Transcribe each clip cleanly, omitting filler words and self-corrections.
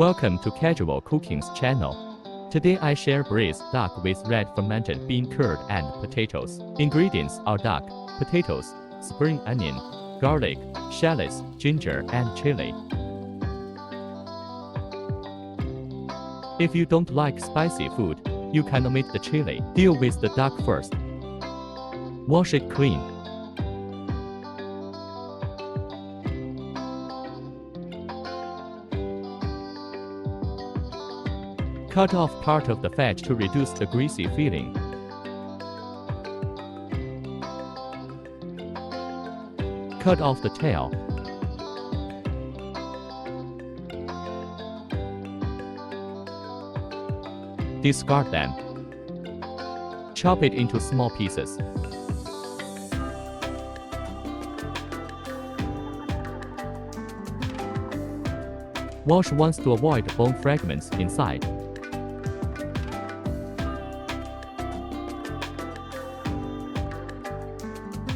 Welcome to Casual Cooking's channel. Today I share braised duck with red fermented bean curd and potatoes. Ingredients are duck, potatoes, spring onion, garlic, shallots, ginger, and chili. If you don't like spicy food, you can omit the chili. Deal with the duck first. Wash it clean. Cut off part of the fat to reduce the greasy feeling. Cut off the tail. Discard them. Chop it into small pieces. Wash once to avoid bone fragments inside.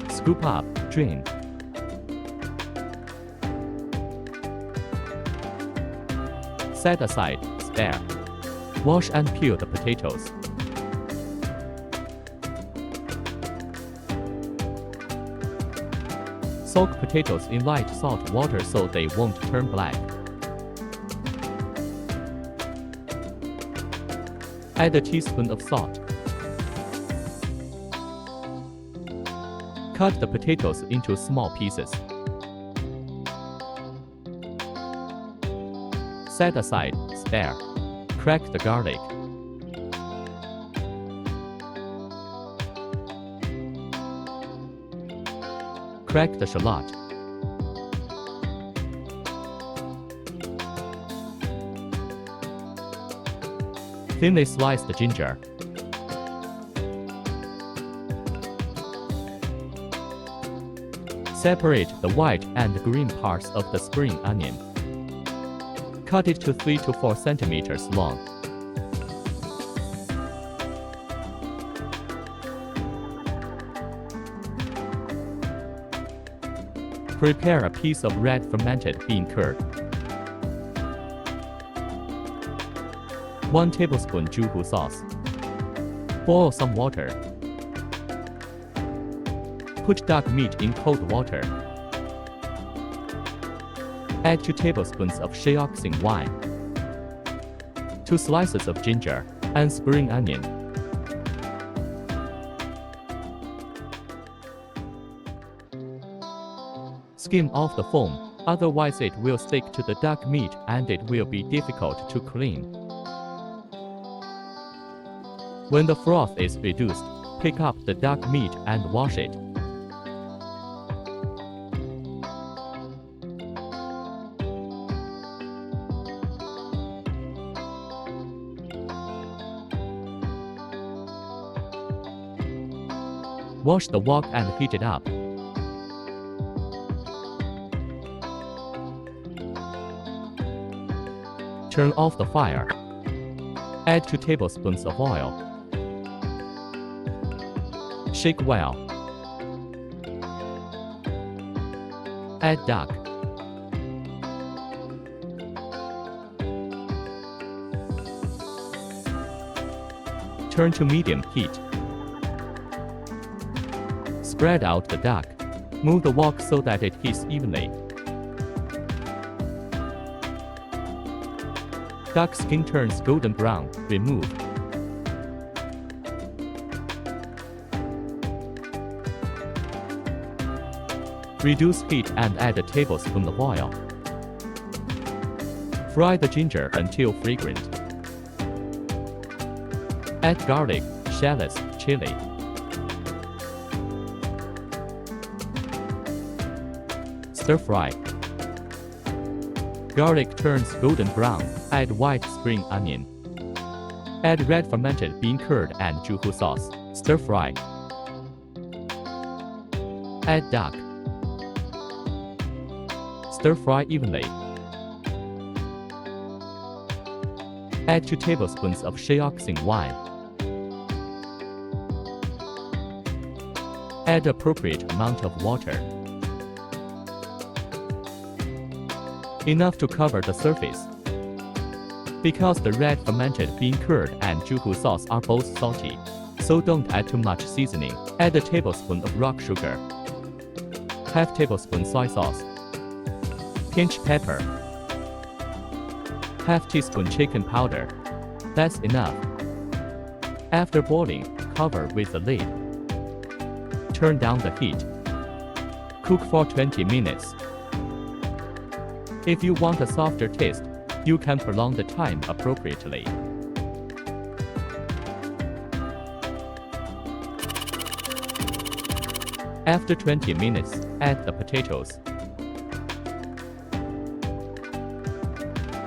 Scoop up, drain. Set aside, spare. Wash and peel the potatoes. Soak potatoes in light salt water so they won't turn black. Add a teaspoon of salt. Cut the potatoes into small pieces. Set aside, spare. Crack the garlic. Crack the shallot. Thinly slice the ginger. Separate the white and green parts of the spring onion. Cut it to 3 to 4 centimeters long. Prepare a piece of red fermented bean curd. 1 tablespoon juhu sauce. Boil some water. Put duck meat in cold water. Add 2 tablespoons of Shioxing wine, 2 slices of ginger, and spring onion. Skim off the foam, otherwise it will stick to the duck meat and it will be difficult to clean. When the froth is reduced, pick up the duck meat and wash it. Wash the wok and heat it up. Turn off the fire. Add 2 tablespoons of oil. Shake well. Add duck. Turn to medium heat. Spread out the duck. Move the wok so that it heats evenly. Duck skin turns golden brown. Remove. Reduce heat and add a tablespoon of oil. Fry the ginger until fragrant. Add garlic, shallots, chili. Stir fry. Garlic turns golden brown. Add white spring onion. Add red fermented bean curd and juhu sauce. Stir fry. Add duck. Stir fry evenly. Add 2 tablespoons of Shioxing wine. Add appropriate amount of water. Enough to cover the surface. Because the red fermented bean curd and juhu sauce are both salty, so don't add too much seasoning. Add a tablespoon of rock sugar, half tablespoon soy sauce, pinch pepper, half teaspoon chicken powder. That's enough. After boiling, cover with the lid. Turn down the heat. Cook for 20 minutes. If you want a softer taste, you can prolong the time appropriately. After 20 minutes, add the potatoes.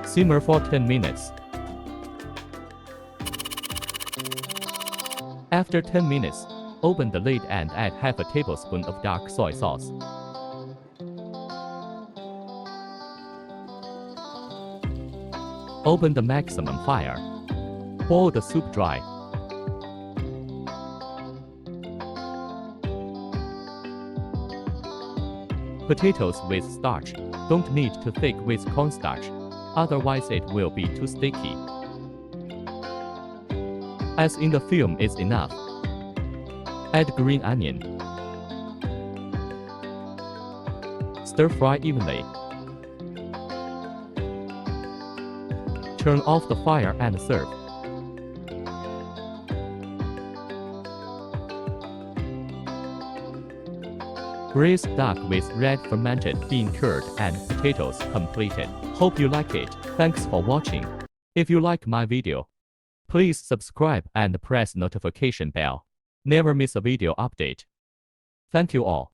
Simmer for 10 minutes. After 10 minutes, open the lid and add half a tablespoon of dark soy sauce. Open the maximum fire. Boil the soup dry. Potatoes with starch don't need to thick with cornstarch, otherwise it will be too sticky. As in the film is enough. Add green onion. Stir fry evenly. Turn off the fire and serve. Braised duck with red fermented bean curd and potatoes completed. Hope you like it. Thanks for watching. If you like my video, please subscribe and press notification bell. Never miss a video update. Thank you all.